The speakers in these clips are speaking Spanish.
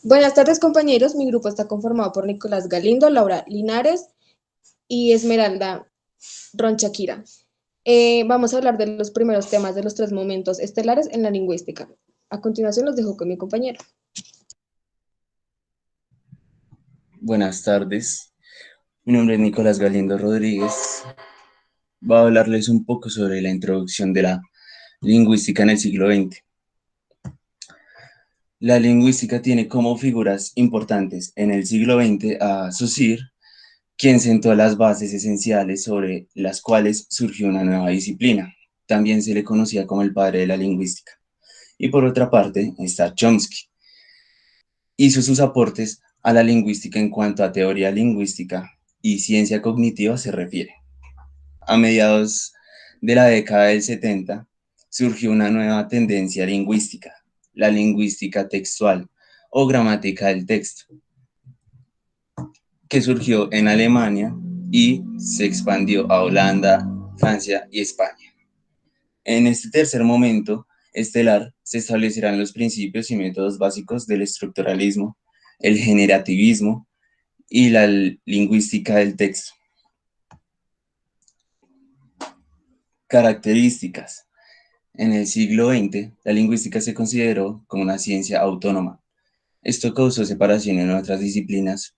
Buenas tardes, compañeros. Mi grupo está conformado por Nicolás Galindo, Laura Linares y Esmeralda Ronchaquira. Vamos a hablar de los primeros temas de los tres momentos estelares en la lingüística. A continuación los dejo con mi compañero. Buenas tardes, mi nombre es Nicolás Galindo Rodríguez. Voy a hablarles un poco sobre la introducción de la lingüística en el siglo XX. La lingüística tiene como figuras importantes en el siglo XX a Saussure, quien sentó las bases esenciales sobre las cuales surgió una nueva disciplina. También se le conocía como el padre de la lingüística. Y por otra parte está Chomsky. Hizo sus aportes a la lingüística en cuanto a teoría lingüística y ciencia cognitiva se refiere. A mediados de la década del 70 surgió una nueva tendencia lingüística, la lingüística textual o gramática del texto, que surgió en Alemania y se expandió a Holanda, Francia y España. En este tercer momento estelar se establecerán los principios y métodos básicos del estructuralismo, el generativismo y la lingüística del texto. Características. En el siglo XX, la lingüística se consideró como una ciencia autónoma. Esto causó separación en otras disciplinas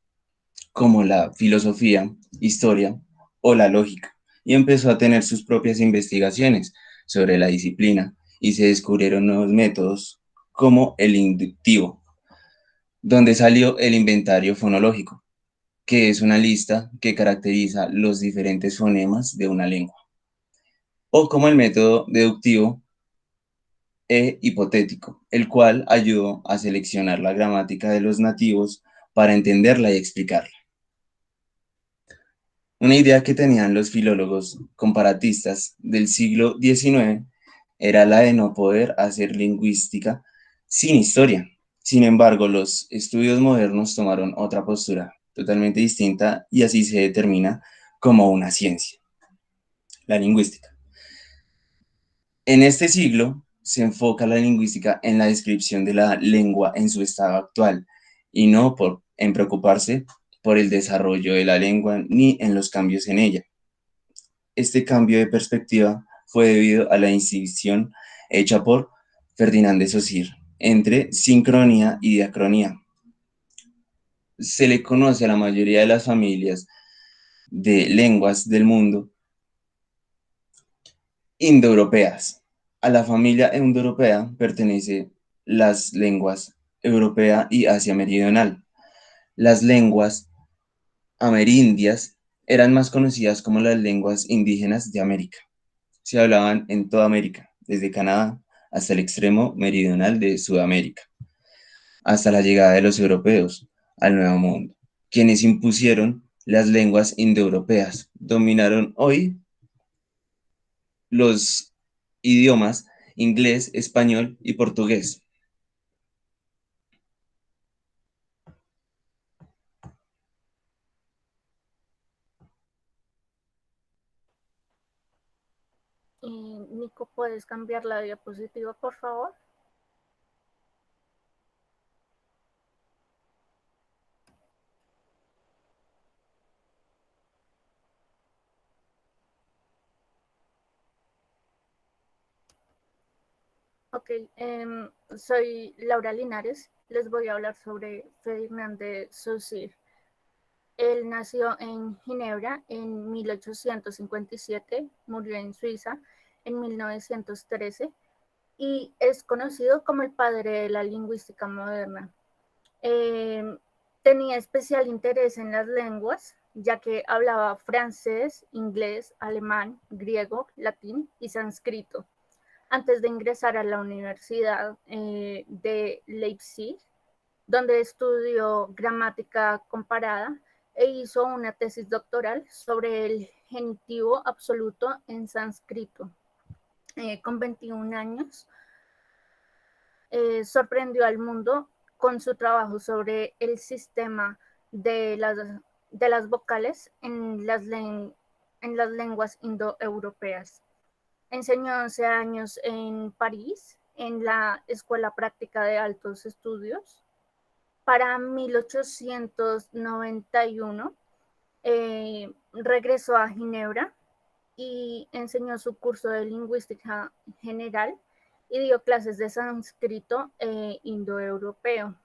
como la filosofía, historia o la lógica, y empezó a tener sus propias investigaciones sobre la disciplina y se descubrieron nuevos métodos como el inductivo, donde salió el inventario fonológico, que es una lista que caracteriza los diferentes fonemas de una lengua, o como el método deductivo e hipotético, el cual ayudó a seleccionar la gramática de los nativos para entenderla y explicarla. Una idea que tenían los filólogos comparatistas del siglo XIX era la de no poder hacer lingüística sin historia. Sin embargo, los estudios modernos tomaron otra postura totalmente distinta y así se determina como una ciencia, la lingüística. En este siglo se enfoca la lingüística en la descripción de la lengua en su estado actual y no en preocuparse por el desarrollo de la lengua ni en los cambios en ella. Este cambio de perspectiva fue debido a la distinción hecha por Ferdinand de Saussure entre sincronía y diacronía. Se le conoce a la mayoría de las familias de lenguas del mundo indoeuropeas. A la familia indoeuropea pertenece las lenguas europea y Asia meridional. Las lenguas amerindias eran más conocidas como las lenguas indígenas de América. Se hablaban en toda América, desde Canadá hasta el extremo meridional de Sudamérica, hasta la llegada de los europeos al Nuevo Mundo, quienes impusieron las lenguas indoeuropeas. Dominaron hoy los idiomas inglés, español y portugués. Nico, ¿puedes cambiar la diapositiva, por favor? Ok, soy Laura Linares. Les voy a hablar sobre Ferdinand de Saussure. Él nació en Ginebra en 1857, murió en Suiza en 1913 y es conocido como el padre de la lingüística moderna. Eh, Tenía especial interés en las lenguas, ya que hablaba francés, inglés, alemán, griego, latín y sánscrito. Antes de ingresar a la Universidad de Leipzig, donde estudió gramática comparada e hizo una tesis doctoral sobre el genitivo absoluto en sánscrito. Con 21 años, sorprendió al mundo con su trabajo sobre el sistema de las vocales en las lenguas indoeuropeas. Enseñó 11 años en París en la Escuela Práctica de Altos Estudios. Para 1891 regresó a Ginebra y enseñó su curso de lingüística general y dio clases de sánscrito indoeuropeo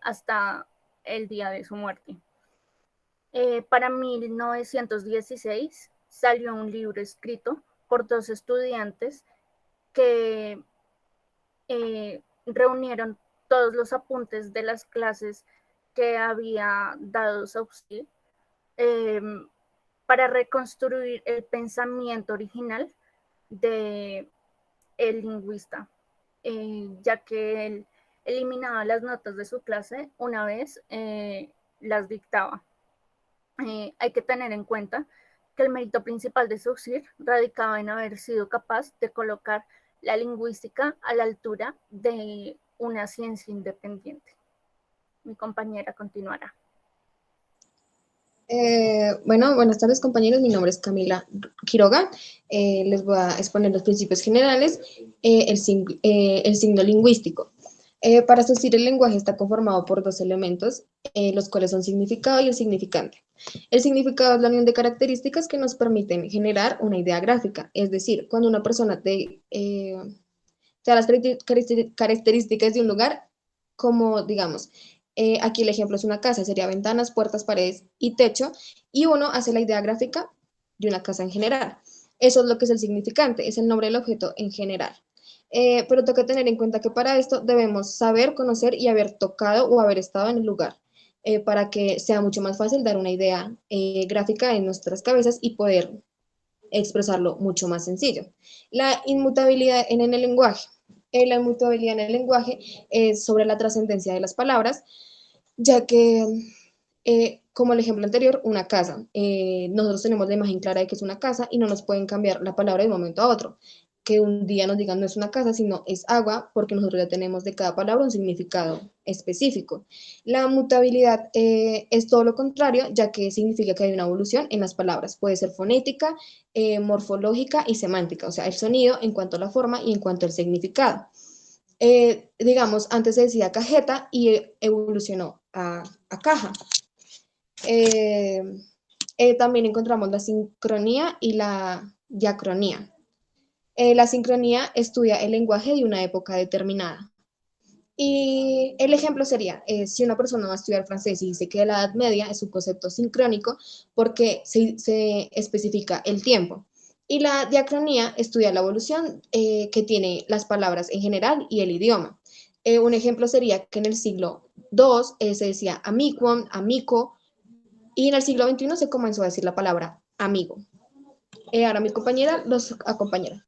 hasta el día de su muerte. Para 1916 salió un libro escrito por dos estudiantes que reunieron todos los apuntes de las clases que había dado Saussure para reconstruir el pensamiento original de el lingüista, ya que él eliminaba las notas de su clase una vez las dictaba. Hay que tener en cuenta que el mérito principal de Saussure radicaba en haber sido capaz de colocar la lingüística a la altura de una ciencia independiente. Mi compañera continuará. Bueno, buenas tardes compañeros, mi nombre es Camila Quiroga. Les voy a exponer los principios generales, el signo lingüístico. Para Saussure el lenguaje está conformado por dos elementos, los cuales son significado y el significante. El significado es la unión de características que nos permiten generar una idea gráfica, es decir, cuando una persona te da las características de un lugar, como digamos, aquí el ejemplo es una casa, sería ventanas, puertas, paredes y techo, y uno hace la idea gráfica de una casa en general. Eso es lo que es el significante, es el nombre del objeto en general. Pero toca tener en cuenta que para esto debemos saber, conocer y haber tocado o haber estado en el lugar, para que sea mucho más fácil dar una idea gráfica en nuestras cabezas y poder expresarlo mucho más sencillo. La inmutabilidad en el lenguaje. La inmutabilidad en el lenguaje es sobre la trascendencia de las palabras, ya que, como el ejemplo anterior, una casa. Nosotros tenemos la imagen clara de que es una casa y no nos pueden cambiar la palabra de un momento a otro. Que un día nos digan no es una casa, sino es agua, porque nosotros ya tenemos de cada palabra un significado específico. La mutabilidad es todo lo contrario, ya que significa que hay una evolución en las palabras. Puede ser fonética, morfológica y semántica, o sea, el sonido en cuanto a la forma y en cuanto al significado. Digamos, antes se decía cajeta y evolucionó a caja. También encontramos la sincronía y la diacronía. La sincronía estudia el lenguaje de una época determinada. Y el ejemplo sería, si una persona va a estudiar francés y dice que la Edad Media es un concepto sincrónico porque se especifica el tiempo. Y la diacronía estudia la evolución que tiene las palabras en general y el idioma. Un ejemplo sería que en el siglo II se decía amiquum, amico, y en el siglo XXI se comenzó a decir la palabra amigo. Ahora mi compañera los acompañará.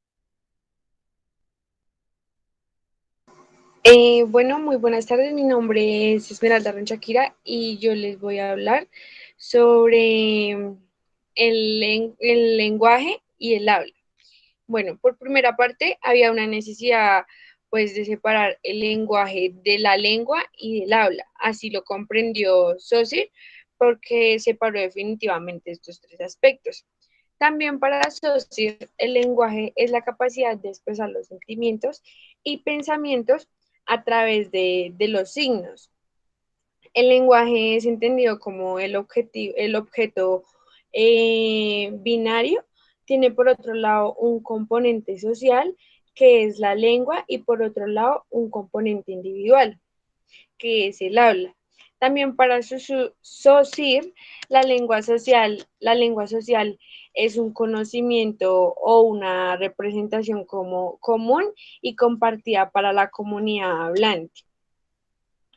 Bueno, muy buenas tardes. Mi nombre es Esmeralda Ronchaquira y yo les voy a hablar sobre el lenguaje y el habla. Bueno, por primera parte, había una necesidad, pues, de separar el lenguaje de la lengua y del habla. Así lo comprendió Saussure, porque separó definitivamente estos tres aspectos. También para Saussure, el lenguaje es la capacidad de expresar los sentimientos y pensamientos a través de los signos. El lenguaje es entendido como el objeto binario. Tiene por otro lado un componente social, que es la lengua, y por otro lado un componente individual, que es el habla. También para Saussure, la lengua social es un conocimiento o una representación común y compartida para la comunidad hablante.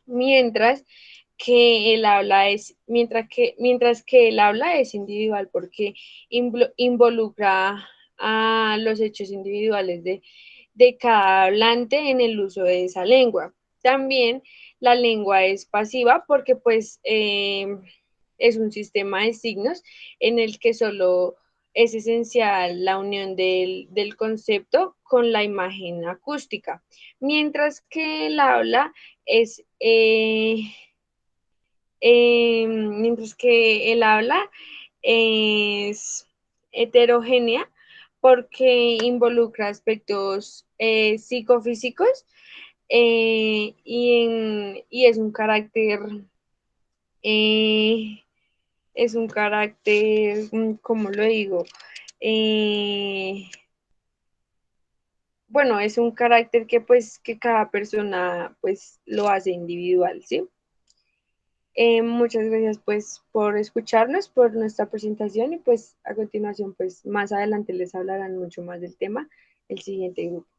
Mientras que mientras que el habla es individual porque involucra a los hechos individuales de cada hablante en el uso de esa lengua. También la lengua es pasiva porque pues es un sistema de signos en el que solo es esencial la unión del concepto con la imagen acústica, mientras que el habla es, mientras que el habla es heterogénea porque involucra aspectos psicofísicos y eh, es un carácter, ¿cómo lo digo? Eh, bueno, es un carácter que pues que cada persona pues lo hace individual, ¿sí? Muchas gracias pues por escucharnos, por nuestra presentación y pues a continuación pues más adelante les hablarán mucho más del tema el siguiente grupo.